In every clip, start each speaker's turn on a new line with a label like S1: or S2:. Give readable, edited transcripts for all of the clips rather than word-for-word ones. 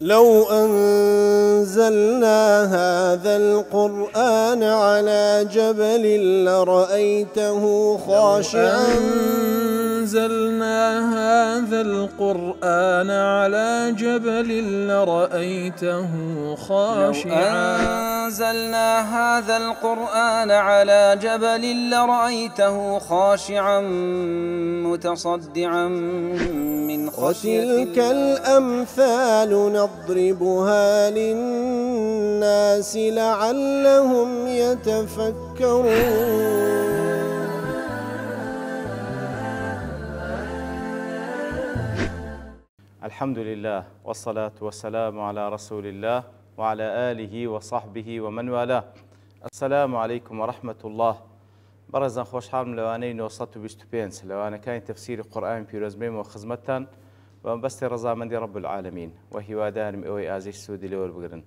S1: لو أنزلنا هذا القرآن على جبل لرأيته خاشعا
S2: أنزلنا هذا القرآن على جبل لرأيته خاشعا
S3: لو أنزلنا هذا القرآن على جبل لرأيته خاشعا متصدعا من خشية الله.
S1: وتلك الأمثال نضربها للناس لعلهم يتفكرون.
S4: الحمد لله والصلاة والسلام على رسول الله وعلى آله وصحبه ومن والاه. السلام عليكم ورحمة الله. برزان خوشحال لوانەی 925 لەوانەکانی تەفسیری قورئانی پیرۆزبێم و خزمەتتان بەمبەستی ڕەزامەندی رب العالمین وهیوادارم ئەوەی ئازیز سوودی لێ وەربگرن.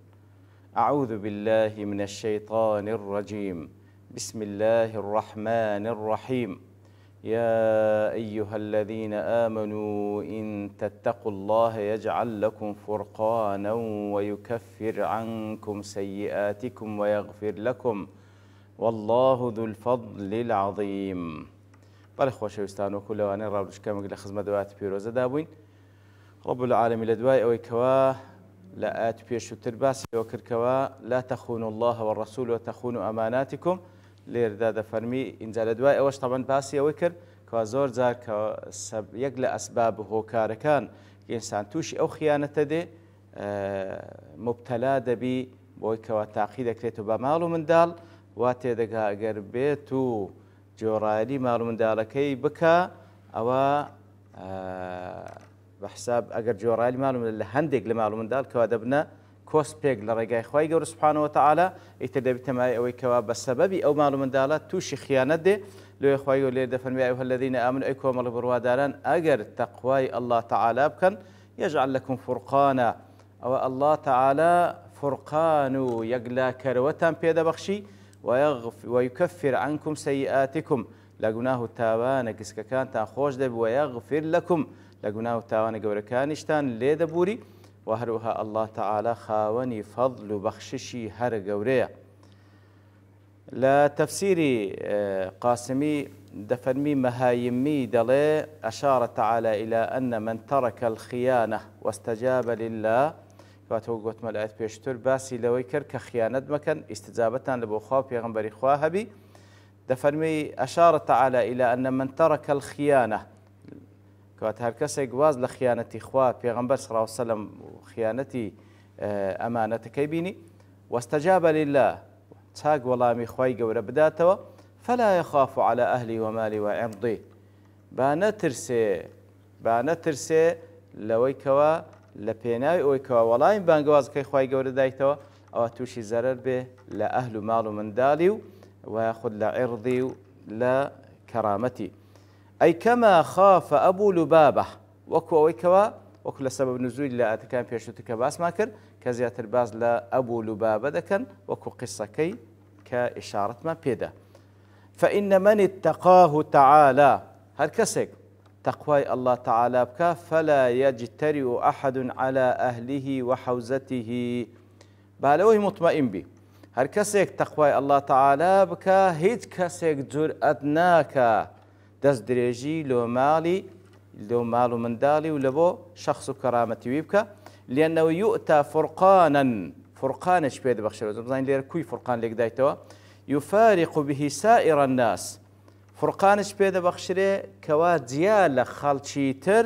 S4: أعوذ بالله من الشيطان الرجيم. بسم الله الرحمن الرحيم. يا أيها الذين آمنوا إن تتقوا الله يجعل لكم فرقانا ويكفر عنكم سيئاتكم ويغفر لكم والله ذو الفضل العظيم. بەڵێ خۆشەویستان و لەوانەی ڕاوچکەمێک لە خزمەت دوایەتی پیرۆزەدا بووین. رب العالمین لە دوای ئەوەی کەوا لە ئاەت پێشووتر باسی ئەوە کردکەوە لا تخونوا الله والرسول وتخونوا أماناتكم لێرەدا دەفەرمی ئینجا لە دوای ئەوەش تەمەەن باسی ئەوەی کرد کەوا زۆر جار کە یەک لە ئەسباب هۆکارەکان ئینسان تووشی ئەو خیانەتە دێ مبتەلا دەبی بۆی کەوا تاقی دەکرێت و بە ماڵ و منداڵ وا تێدەگا ئەگەر بێت و جۆڕایەلی ماڵ و منداڵەکەی بکە ئەوە بەحساب ئەگەر جۆڕایەلی ماڵ و منداڵ لە هەندێک لە ماڵ و منداڵ کەوا دەبنە کۆسپێک لە ڕێگای خوای گەورە سوبحانەهو وتەعالا ئیتر دەبێت تەمای ئەوەی کەوا بە سەبەبی ئەو ماڵ و منداڵە تووشی خیانەت دێ لێ خوای گەورە لێ دەفەرمێ ئەیها الذین ئامنوا ئەی کۆمەڵە بڕواداران ئەگەر تەقوای ئەڵڵا تەعالا بکەن یەجعل لەکم فورقانە ئەوە ئەڵڵا تەعالا فورقان و یەکلاکەرەوەتان پێدەبەخشی ويكفر عنكم سيئاتكم لقناه تاوان كسككان تاخوش دب ويغفر لكم لقناه تاوان قوركانشتان ليدبوري وهروها الله تعالى خاوني فضل بخششي هر قوريا. لا تفسيري قاسمي دفرمي مهايمي دلي أشار تعالى إلى أن من ترك الخيانة واستجاب لله کاتەوە گوتمە لە ئاەت پێشتر باسی لەوەی کرد کە خیانەت مەکەن ئیستجابەتان لە بۆ خوا پێغەمبەری خوا هەبی دەفەرمی ئەشارە تەعالە إلى أن من ترك الخيانة کات هەر کەسێک گواز لە خیانەتی خوا پێغەمبەر صلی الله عليه وسلم خیانەتی ئەمانەتەکەی بینی واستجاب لله چاک وەڵامی خوای گەورە بداتەوە فلا يخاف على أهله وماله وعرضه با نەترسێ لەوەی کەوا لە پێناوی ئەوەی کەوا وەڵامی بانگوازەکەی خوای گەورە دایتەوە ئەوە تووشی زەرەر بێ لە ئەهل و ماڵ و منداڵی و ویاخود لە عێڕدی و لە کەرامەتی. ئەی کەما خافە ئەبوو لوبابە وەکو ئەوەی کەوا وەکو لە سەبەب نزولی لە ئاەتەکان پێشووتر کە باسمان کرد کە زیاتر باس لە ئەبوو لوبابە دەکەن وەکو قیسەکەی کە ئیشارەتمان پێدا. فإن من اتقاه تعالى هەر کەسێک تقوى الله تعالى بك فلا يجترئ أحد على أهله وحوزته بالوي مطمئن بي هر كسيك تقوى الله تعالى بك هيج كسيك جرأت ناكا دز دريجي لو مال من دالي ولبو شخص كرامتي بك لأنه يؤتى فرقانا شبيد بخشر زين لير كوي فرقان لك دايتوا يفارق به سائر الناس فرقانش پێدە بەخشرێ کەوا جیا لە خەڵکی تر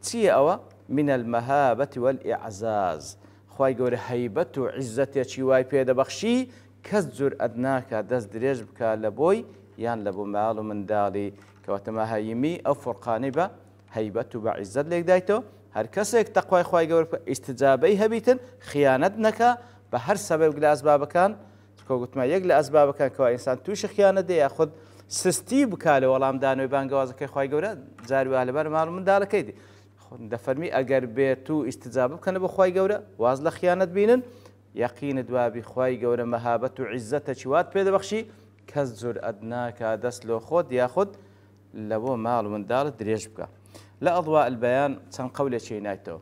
S4: چییە ئەوە من المەهابەت والئیعزاز خوای گەورە هەیبەت و عیززەتێکی وای پێدەبەخشی کەس جورئەت ناکە دەست درێژ بکە لە بۆی یان لە بۆ ماڵ و منداڵی کەواتە مەهایمی ئەو فورقانەی بە هەیبەت و بە عیززەت لێک دایتەوە هەر کەسێک تەقوای خوای گەورە ئیستجابەی هەبیتن خیانەت نەکە بە هەر سەبەب لە ئەسبابەکان گوتمە یەک لە ئەسبابەکان کەوا ئینسان تووشی خیانەت دێ یاخود سستی بکا لە وەڵامدانەوەی بانگوازەکەی خوای گەورە جارووا لەبەر ماڵ و منداڵەکەی دی دەفەرمی ئەگەر بێت و ئیستجابە بکەنە بە خوای گەورە واز لە خیانەت بینن یەقینت وابی خوای گەورە مەهابەت و عیززەتێکی وات پێدەبەخشی کەس جورئەت ناکا دەست لۆ خۆت یاخود لە بۆ ماڵ و منداڵت درێژ بکە. لە ئەضواء البەیان چەند قەولێکی نایتەوە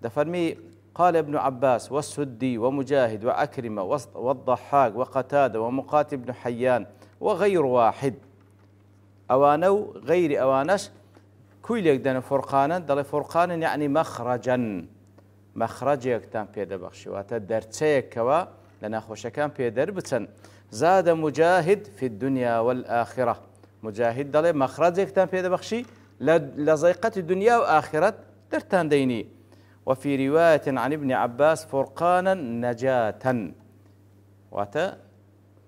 S4: دەفەرمی قال ابن عباس والسدي ومجاهد وأكرمة والضحاك وقتادة ومقاتل بن حيان وغير واحد أوانو غير أوانش كل يقدن فرقانا دل فرقانا يعني مخرجا مخرج يكتان بيدا بخشي وتدرتيك كوا لنا خوشكان بيدر بتن زاد مجاهد في الدنيا والآخرة مجاهد دل مخرج يكتان بيدا بخشي لزيقة الدنيا وآخرة درتان ديني. وفي رواية عن ابن عباس فرقانا نجاة واتا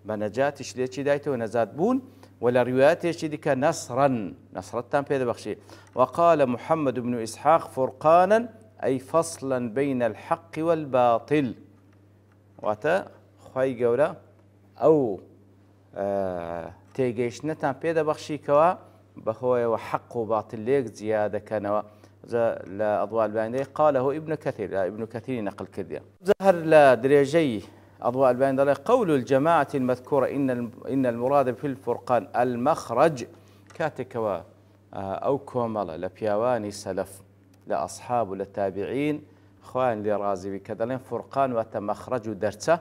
S4: بنجاة شليتشي دايتو نزات بون ولا روايات يشدك نصرا نصرتان بيدا بخشي. وقال محمد بن إسحاق فرقانا أي فصلا بين الحق والباطل واتا خواهي قولا أو تيجيشنتان بيدا بخشي كوا بهوي وحق وباطل ليك زيادة كانوا لا أضواء الباندي قاله ابن كثير ابن كثير نقل كذا ظهر لا درجي أضواء الباندي قول الجماعة المذكورة إن المراد في الفرقان المخرج كاتكوا أو كوملا لبيواني سلف لأصحاب للتابعين خوان لرازي بكذا فرقان وتمخرج درسه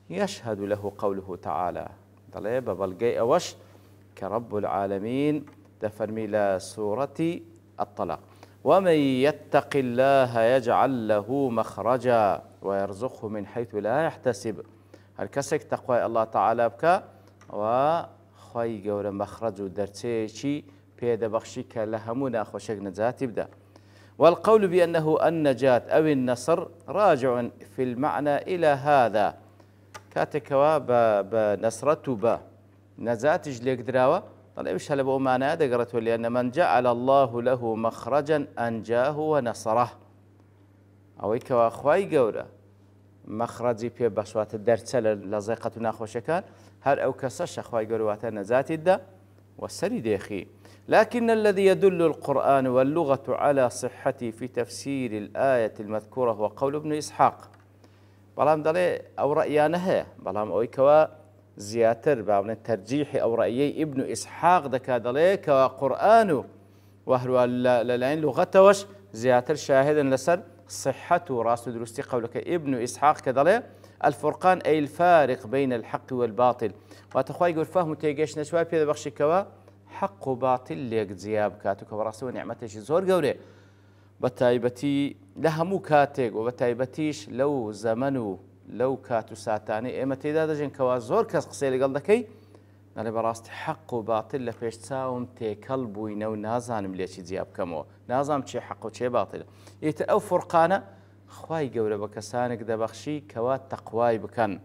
S4: يشهد له قوله تعالى طلب بلقي أوش كرب العالمين تفرمي لا سورة الطلاق ومن يتق الله يجعل له مخرجا ويرزقه من حيث لا يحتسب هالكسك تقوى الله تعالى بك وخي قول مخرج درتيشي بيد بخشيك لهمنا خوشك نجات يبدأ. والقول بأنه النجاة أو النصر راجع في المعنى إلى هذا كاتكوا بنصرته بنزاتج ليك دراوة طلع إيش هلا بأمانة دقرته لأن من جعل الله له مخرجا أنجاه ونصره أو كوا أخوي قوله مخرجي في بشوات الدرس لزيقة ناخوش كان هل أو كسش أخوي قوله واتنا ذات الدا والسريد يخي. لكن الذي يدل القرآن واللغة على صحته في تفسير الآية المذكورة هو قول ابن إسحاق بلام دلي أو رأيانها بلام أو كوا زياتر بابن الترجيح أو رأيي ابن إسحاق دكا دلي كوا قرآن وهو للعين لغته وش زياتر شاهدا لسر صحته راس درستي قولك ابن إسحاق كدلي الفرقان أي الفارق بين الحق والباطل واتخوي يقول فهم تيجيش نشوي في بخشي كوا حق وباطل ليك زياب كاتك وراسو نعمته شي زور قولي بتايبتي لهمو كاتك وبتايبتيش لو زمنو لو كاتو ساتاني اما تيدا دجن كوا زور كاس قسيلي قلدكي نالي براست حق وباطل لفيش تساوم تي كلبوينو نازانم ليشي زياب كمو نازام تشي حق وتشي باطل يتا او فرقانه خواي قولي بكسانك دبخشي كوا تقواي بكن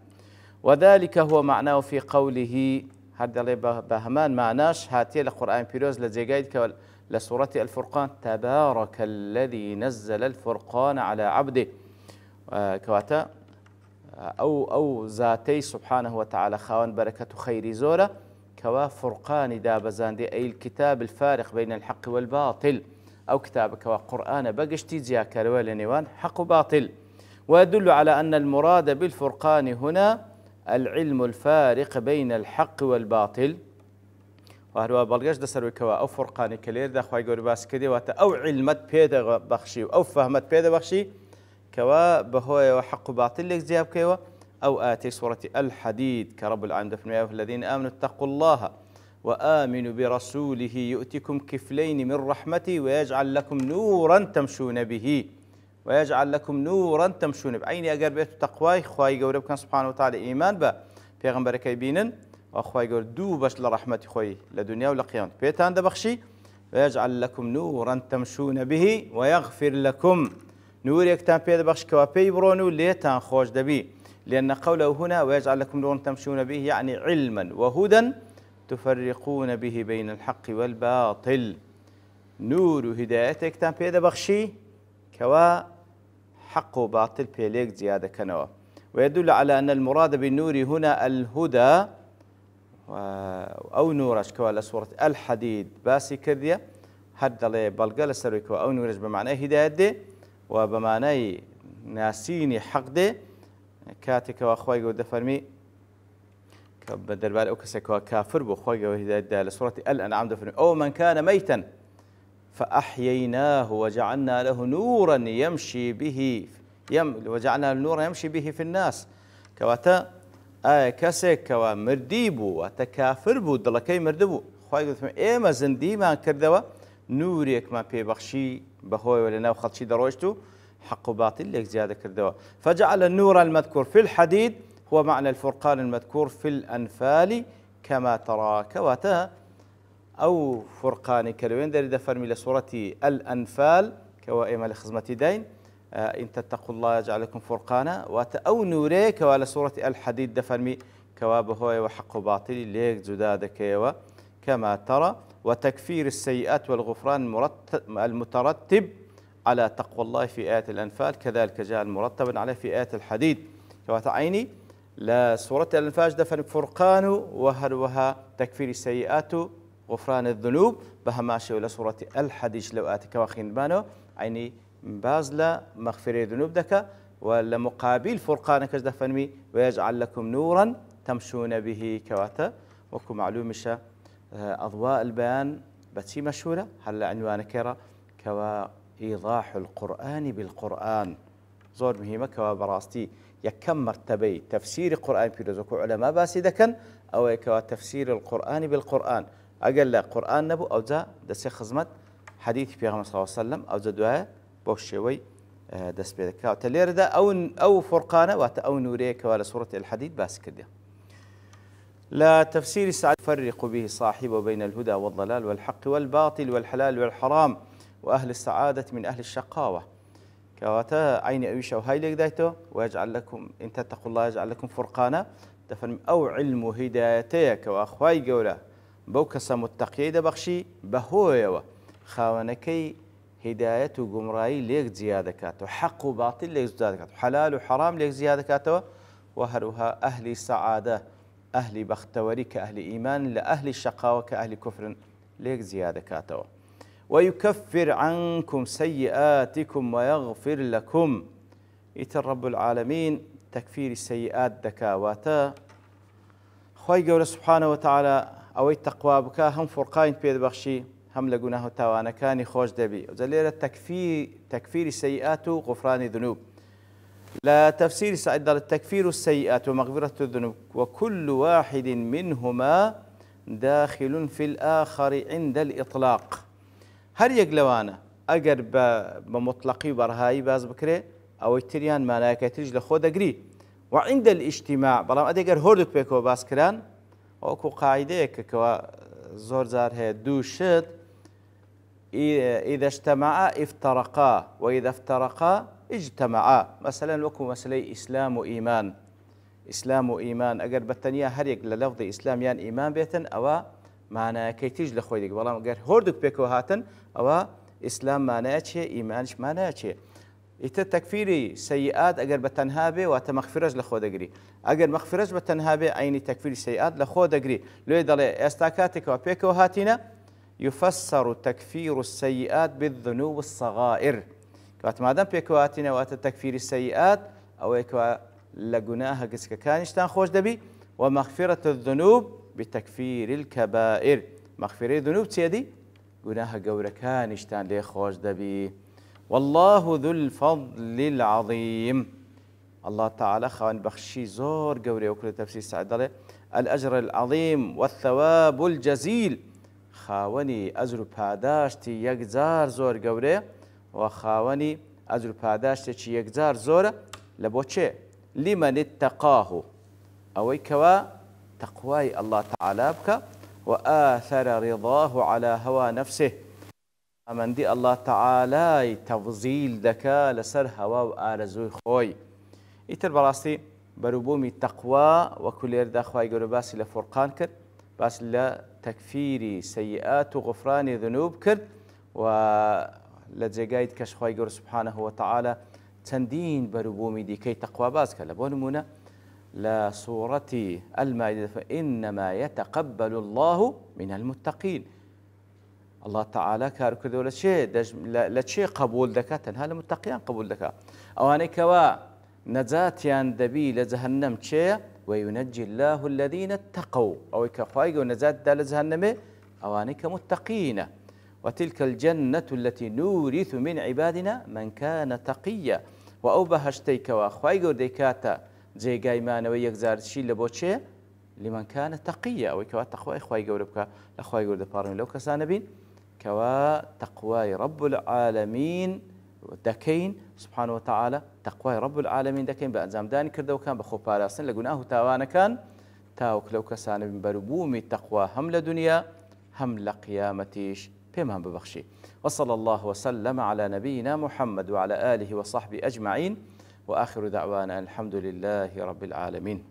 S4: وذلك هو معناه في قوله هذا اللي بهمان معناش هاتي القرآن بيروز لزيجايد لسورة الفرقان تبارك الذي نزل الفرقان على عبده كواتا أو ذاتي سبحانه وتعالى خوان بركة خير زورة كوا فرقان دابزاندي أي الكتاب الفارق بين الحق والباطل أو كتاب كوا قرآن بقشتي زياكر ولنيوان حق وباطل ويدل على أن المراد بالفرقان هنا العلم الفارق بين الحق والباطل وهو بلغش دسروي كوا أو فرقان كلير دا خوي قوري باس كدي واتا أو علمت بيدا بخشي أو فهمت بيدا بخشي كوا بهوي وحق وباطل لك زياب كوا أو آتي سورة الحديد كرب العالمين دفن الذين آمنوا اتقوا الله وآمنوا برسوله يؤتكم كفلين من رحمته ويجعل لكم نورا تمشون به ويجعل لكم نورا تمشون بعين أقربت تقواي خواي قوري بكان سبحانه وتعالى إيمان با پیغمبر كيبينن وأخواي قوري دو باش لرحمة خوي لدنيا ولقيامة بيتان دبخشي ويجعل لكم نورا تمشون به ويغفر لكم نور يكتان بيد بخش كوابي برونو ليتان خوش دبي لأن قوله هنا ويجعل لكم نورا تمشون به يعني علما وهدى تفرقون به بين الحق والباطل نور هدايتك تان بيد بخشي كوا حق وباطل بيليك زيادة كنوا ويدل على أن المراد بالنور هنا الهدى أو نورش كوا لسورة الحديد باسي كردية هذا اللي بلقى سرويكوا أو نورش بمعنى هداية دي وبمعنى ناسيني حق دي كاتك وأخوي قد فرمي بدل بالي أكسكوا كافر بأخوي قد هداية دي لسورة الأنعام دفرمي أو من كان ميتا فأحييناه وجعلنا له نورا يمشي به وجعلنا النور يمشي به في الناس كواتا كسك كوا مرديبو وتكافربو دلكي مردبو خواهي قلت إيما زندي ما كردوا نوريك ما بيبخشي بهوي ولا ناو خلشي دروجتو حق باطل لك زيادة كردوا فجعل النور المذكور في الحديد هو معنى الفرقان المذكور في الأنفال كما ترى كواتا أو فرقان كلوين داري دفرمي لسورة الأنفال كوا إيما لخزمتي دين إن تتقوا الله يجعل لكم فرقانا أو نوري كوا لسورة الحديد دفرمي كوا بهوي وحق باطل ليك زداد كيوا كما ترى وتكفير السيئات والغفران المترتب على تقوى الله في آية الأنفال كذلك جاء المرتب عليه في آية الحديد كوا تعيني لا سورة الأنفال دفن فرقان وهروها تكفير السيئات غفران الذنوب بهماشي ولا سورة الحديد لو آتك واخين بانو عيني بازلا مغفرة ذنوب دك ولا مقابل فرقان كش دفنمي ويجعل لكم نورا تمشون به كواتا وكو معلومش أضواء البيان بتشي مشهورة هلا عنوان كرا كوا إيضاح القرآن بالقرآن زور مهمة كوا براستي يكم مرتبي تفسير القرآن في رزق علماء باسدكن أو كوا تفسير القرآن بالقرآن أقل قرآن نبو أو ذا دسي خزمت حديث في صلى الله عليه وسلم أو ذا دعاء بوشوي دس بيدك وتلير ده أو فرقانة أو نوريك ولا سورة الحديد باس كده لا تفسير السعد يفرق به صاحبه بين الهدى والضلال والحق والباطل والحلال والحرام وأهل السعادة من أهل الشقاوة كواتا عين أيشة وهاي لك دايتو ويجعل لكم إن تتقوا الله يجعل لكم فرقانا تفهم أو علم هدايتك وأخواي قولا بوكس متقيد بخشي بهوية خاونكي هداية وقمراي ليك زيادة كاتو حق وباطل ليك زيادة كاتو حلال وحرام ليك زيادة كاتو وهروها أهل سعادة أهل بختوري كأهل إيمان لأهل الشقاوة كأهل كفر ليك زيادة كاتو ويكفر عنكم سيئاتكم ويغفر لكم إتر رب العالمين تكفير السيئات دكاواتا خوي قول سبحانه وتعالى أو التقوى بكا هم فرقاين بيد بخشي هم لقناه توانا كان خوش دبي وزليرة تكفير السيئات وغفران الذنوب لا تفسير سعد التكفير السيئات ومغفرة الذنوب وكل واحد منهما داخل في الآخر عند الإطلاق هر يقلوانا أقر بمطلقي برهاي باز بكري أو التريان ما ناكتج لخود أقري وعند الاجتماع بلام أدقر هوردك بيكو باز كران وكو قاعدة كوا زور زار هي دوشت إذا اجتمعا افترقا وإذا افترقا اجتمعا مثلا وكو مسألة إسلام وإيمان إسلام وإيمان أقر بالتانية هريق للفظ إسلام يان إيمان بيتن أو معنى كيتيج لخويدك والله أقر هوردك بيكو هاتن أو إسلام معناتشي إيمانش معناتشي تكفيري سيئات أقر بتنهابه وتمغفرج لخودقري أقر مغفرج بتنهابه عين تكفير سيئات لخودقري لو يدل استاكاتك وبيكو هاتنا يفسر تكفير السيئات بالذنوب الصغائر كوات ما دام بيكو هاتنا وات تكفير السيئات أو يكوا لجناها قسك كانشتان خوش دبي ومغفرة الذنوب بتكفير الكبائر مغفرة الذنوب تيدي جناها قورة كانشتان ليه خوش دبي والله ذو الفضل العظيم الله تعالى خوان بخشي زور قوري وكل تفسير سعد الله الأجر العظيم والثواب الجزيل خاوني أجر باداشتي يقزار زور قوري وخاوني أجر باداشتي يقزار زور لبوتشي لمن اتقاه أو كوا تقواي الله تعالى بك وآثر رضاه على هوى نفسه من دي الله تعالى تفضيل دكا لسر هوا وآرزوي خوي إتر براستي بروبومي التقوى وكل يرد أخوي يقولوا باسي لفرقان كر باسي لتكفيري سيئات وغفران ذنوب كر ولجاقايد كشخوي يقولوا سبحانه وتعالى تندين بروبومي دي كي تقوى باسك لبونمونا لسورة المائدة فإنما يتقبل الله من المتقين الله تعالى كارو كردو لشيء قبول دكا تنها لمتقيان قبول دكا أواني كوا نجاتيان دبي لجهنم شيء وينجي الله الذين اتقوا أو كفايق نجات دا لجهنم أواني كمتقين وتلك الجنة التي نورث من عبادنا من كان تقيا و ئەو بەهەشتەیکەوە خوای گەوردەی کاتە جێگایمانەوەی یەکجارچی لە بۆ چێ لمن كان تقيا أو كوا تقوى إخوي جوربك أخوي جورد بارمي لو كسان بين كوا تقوى رب العالمين دكين سبحانه وتعالى تقوى رب العالمين دكين بأنزام داني كردو كان بخو باراسن لقناه تاوانا كان تاوك لو كسان بين بربومي تقوى هم لدنيا هم لقيامتيش بهم ببخشي وصلى الله وسلم على نبينا محمد وعلى آله وصحبه أجمعين وآخر دعوانا الحمد لله رب العالمين.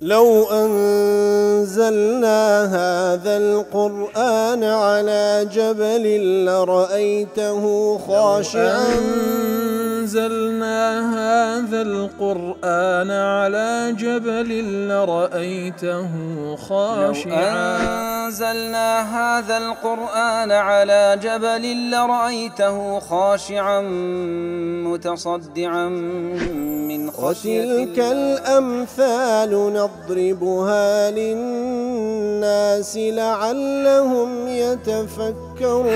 S1: لو أنزلنا هذا القرآن على جبل لرأيته خاشعا
S2: أنزلنا هذا القرآن على جبل لرأيته خاشعا
S3: أنزلنا هذا القرآن على جبل لرأيته خاشعا متصدعا من خشية الله.
S1: وتلك الأمثال نضربها للناس لعلهم يتفكرون.